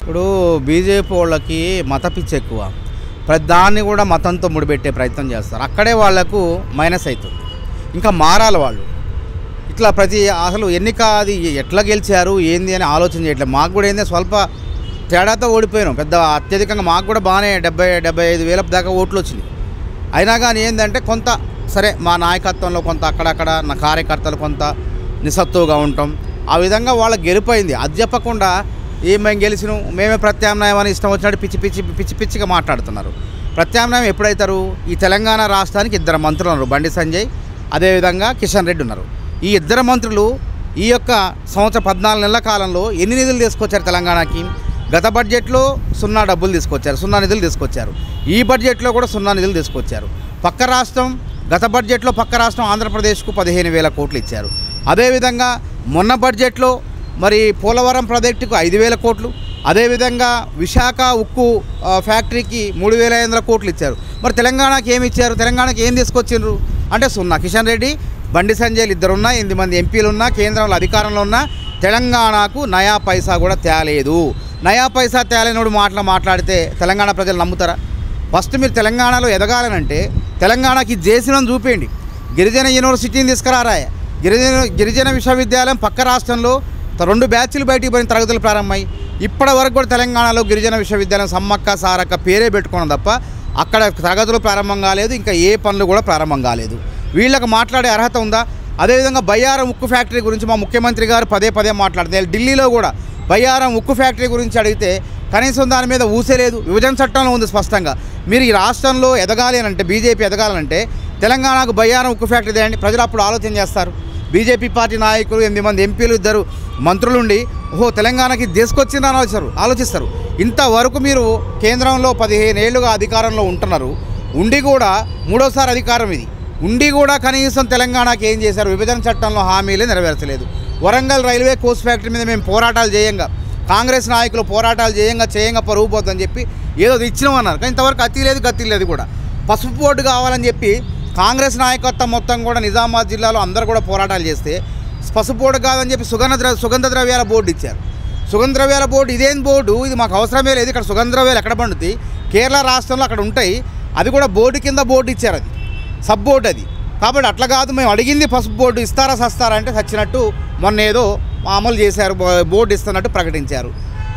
ఇప్పుడు బీజేపీ వాళ్ళకి మత పిచ్చి ఎక్కువ. ప్రతిదాన్ని కూడా మతంతో ముడిపెట్టే ప్రయత్నం చేస్తారు. అక్కడే వాళ్లకు మైనస్ అవుతుంది. ఇంకా మారాలి వాళ్ళు. ఇట్లా అసలు ఎన్నిక అది ఎట్లా గెలిచారు ఏంది అని ఆలోచన చేయట్లేదు. మాకు కూడా ఏంది స్వల్ప తేడాతో ఓడిపోయినాం. పెద్ద అత్యధికంగా మాకు కూడా బాగానే 70-75 దాకా ఓట్లు వచ్చినాయి. అయినా కానీ ఏంటంటే కొంత సరే మా నాయకత్వంలో కొంత అక్కడక్కడ నా కార్యకర్తలు కొంత నిస్సత్తుగా ఉంటాం. ఆ విధంగా వాళ్ళకి గెలిపోయింది. అది చెప్పకుండా మేము గెలిచినాం మేమే ప్రత్యామ్నాయం అని ఇష్టం వచ్చినట్టు పిచ్చిగా మాట్లాడుతున్నారు. ప్రత్యామ్నాయం ఎప్పుడైతారు? ఈ తెలంగాణ రాష్ట్రానికి 2 మంత్రులు ఉన్నారు. బండి సంజయ్ అదేవిధంగా కిషన్ రెడ్డి ఉన్నారు. ఈ 2 మంత్రులు ఈ యొక్క సంవత్సరం 14 నెలల కాలంలో ఎన్ని నిధులు తీసుకొచ్చారు తెలంగాణకి? గత బడ్జెట్లో 0 డబ్బులు తీసుకొచ్చారు, 0 నిధులు తీసుకొచ్చారు. ఈ బడ్జెట్లో కూడా 0 నిధులు తీసుకొచ్చారు. పక్క రాష్ట్రం గత బడ్జెట్లో పక్క రాష్ట్రం ఆంధ్రప్రదేశ్కు 15,000 కోట్లు ఇచ్చారు. అదేవిధంగా మొన్న బడ్జెట్లో మరి పోలవరం ప్రాజెక్టుకు 5,000 కోట్లు, అదేవిధంగా విశాఖ ఉక్కు ఫ్యాక్టరీకి 3,500 కోట్లు ఇచ్చారు. మరి తెలంగాణకి ఏమి ఇచ్చారు? తెలంగాణకి ఏం తీసుకొచ్చిండ్రు అంటే 0. కిషన్ రెడ్డి బండి సంజయ్లు 2 ఉన్నా, 8 మంది ఎంపీలు ఉన్నా, కేంద్రంలో అధికారంలో ఉన్నా తెలంగాణకు నయా పైసా కూడా తేలేదు. నయా పైసా తేలేనోడు మాట్లాడితే తెలంగాణ ప్రజలు నమ్ముతారా? ఫస్ట్ మీరు తెలంగాణలో ఎదగాలనంటే తెలంగాణకి చేసినని చూపేయండి. గిరిజన యూనివర్సిటీని తీసుకురారా. గిరిజన విశ్వవిద్యాలయం పక్క రాష్ట్రంలో 2 బ్యాచ్లు బయటికి పోయిన తరగతులు ప్రారంభమై ఇప్పటి వరకు కూడా తెలంగాణలో గిరిజన విశ్వవిద్యాలయం సమ్మక్క సారక్క పేరే పెట్టుకోవడం తప్ప అక్కడ తరగతులు ప్రారంభం కాలేదు. ఇంకా ఏ పనులు కూడా ప్రారంభం కాలేదు. వీళ్ళకి మాట్లాడే అర్హత ఉందా? అదేవిధంగా బయ్యారం ఉక్కు ఫ్యాక్టరీ గురించి మా ముఖ్యమంత్రి గారు పదే మాట్లాడుతున్నారు. ఢిల్లీలో కూడా బయ్యారం ఉక్కు ఫ్యాక్టరీ గురించి అడిగితే కనీసం దాని మీద ఊసేలేదు. విభజన చట్టంలో ఉంది స్పష్టంగా. మీరు ఈ రాష్ట్రంలో ఎదగాలి అంటే బీజేపీ ఎదగాలంటే తెలంగాణకు బయ్యారం ఉక్కు ఫ్యాక్టరీ దేయండి. ప్రజలు అప్పుడు ఆలోచన చేస్తారు. బీజేపీ పార్టీ నాయకులు 8 మంది ఎంపీలు 2 మంత్రులుండి తెలంగాణకి తీసుకొచ్చిందని ఆలోచిస్తారు. ఇంతవరకు మీరు కేంద్రంలో 15 ఏళ్లుగా అధికారంలో ఉంటున్నారు. ఉండి కూడా 3వ అధికారం ఇది. ఉండి కూడా కనీసం తెలంగాణకి ఏం చేశారు? విభజన చట్టంలో హామీలే నెరవేర్చలేదు. వరంగల్ రైల్వే కోచ్ ఫ్యాక్టరీ మీద మేము పోరాటాలు చేయంగా కాంగ్రెస్ నాయకులు పోరాటాలు చేయంగా పరువు పోతుందని చెప్పి ఏదో ఇచ్చినామన్నారు. కానీ ఇంతవరకు గతి లేదు కూడా. పసుపు బోర్డు కావాలని చెప్పి కాంగ్రెస్ నాయకత్వం మొత్తం కూడా నిజామాబాద్ జిల్లాలో అందరూ కూడా పోరాటాలు చేస్తే పసుపు బోర్డు కాదని చెప్పి సుగంధ ద్రవ్యాల బోర్డు ఇచ్చారు. సుగంధ ద్రవ్యాల బోర్డు ఇదేం బోర్డు? ఇది మాకు అవసరమే లేదు. ఇక్కడ సుగంధ ద్రవ్యాలు ఎక్కడ పండుతాయి? కేరళ రాష్ట్రంలో అక్కడ ఉంటాయి. అది కూడా బోర్డు కింద బోర్డు ఇచ్చారు. అది సబ్ బోర్డు అది. కాబట్టి అట్లా కాదు, మేము అడిగింది పసుపు బోర్డు ఇస్తారా సస్తారా అంటే చచ్చినట్టు మొన్న ఏదో అమలు చేశారు, బోర్డు ఇస్తున్నట్టు ప్రకటించారు.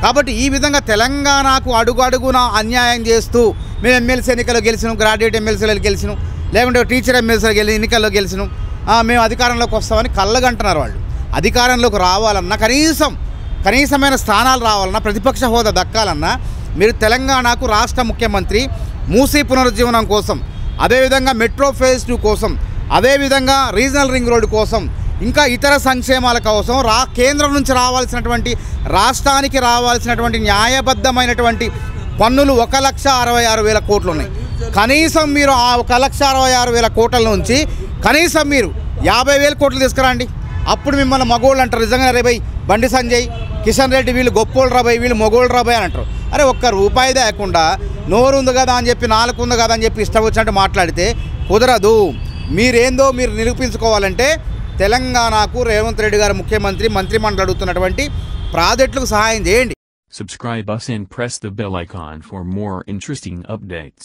కాబట్టి ఈ విధంగా తెలంగాణకు అడుగున అన్యాయం చేస్తూ మేము ఎమ్మెల్సీ ఎన్నికల్లో గెలిచినాం, గ్రాడ్యుయేట్ ఎమ్మెల్సీలు గెలిచినాం, లేకుంటే టీచర్ ఎమ్మెల్సీలు ఎన్నికల్లో గెలిచినాం, మేము అధికారంలోకి వస్తామని కళ్ళగంటున్నారు వాళ్ళు. అధికారంలోకి రావాలన్నా కనీసమైన స్థానాలు రావాలన్నా ప్రతిపక్ష హోదా దక్కాలన్నా మీరు తెలంగాణకు రాష్ట్ర ముఖ్యమంత్రి మూసీ పునరుజ్జీవనం కోసం, అదేవిధంగా మెట్రో ఫేజ్ 2 కోసం, అదేవిధంగా రీజనల్ రింగ్ రోడ్డు కోసం, ఇంకా ఇతర సంక్షేమాల కోసం కేంద్రం నుంచి రాష్ట్రానికి రావాల్సినటువంటి న్యాయబద్ధమైనటువంటి పన్నులు 1,66,000 కోట్లు ఉన్నాయి. కనీసం మీరు ఆ 1,66,000 కోట్ల నుంచి కనీసం మీరు 50,000 కోట్లు తీసుకురండి. అప్పుడు మిమ్మల్ని మగోళ్ళు అంటారు. నిజంగా రే భయ్ బండి సంజయ్ కిషన్ రెడ్డి వీళ్ళు గొప్పోళ్ళు రాబాయ్, వీళ్ళు మొగోళ్ళు రాబాయ్ అని అంటారు. అరే ₹1 లేకుండా నోరు ఉంది కదా అని చెప్పి, నాలుగు ఉంది కదా అని చెప్పి ఇష్టం వచ్చినట్టు మాట్లాడితే కుదరదు. మీరేందో మీరు నిరూపించుకోవాలంటే తెలంగాణకు రేవంత్ రెడ్డి గారు ముఖ్యమంత్రి మంత్రిమండలి అడుగుతున్నటువంటి ప్రాజెక్టులకు సహాయం చేయండి. Subscribe us and press the bell icon for more interesting updates.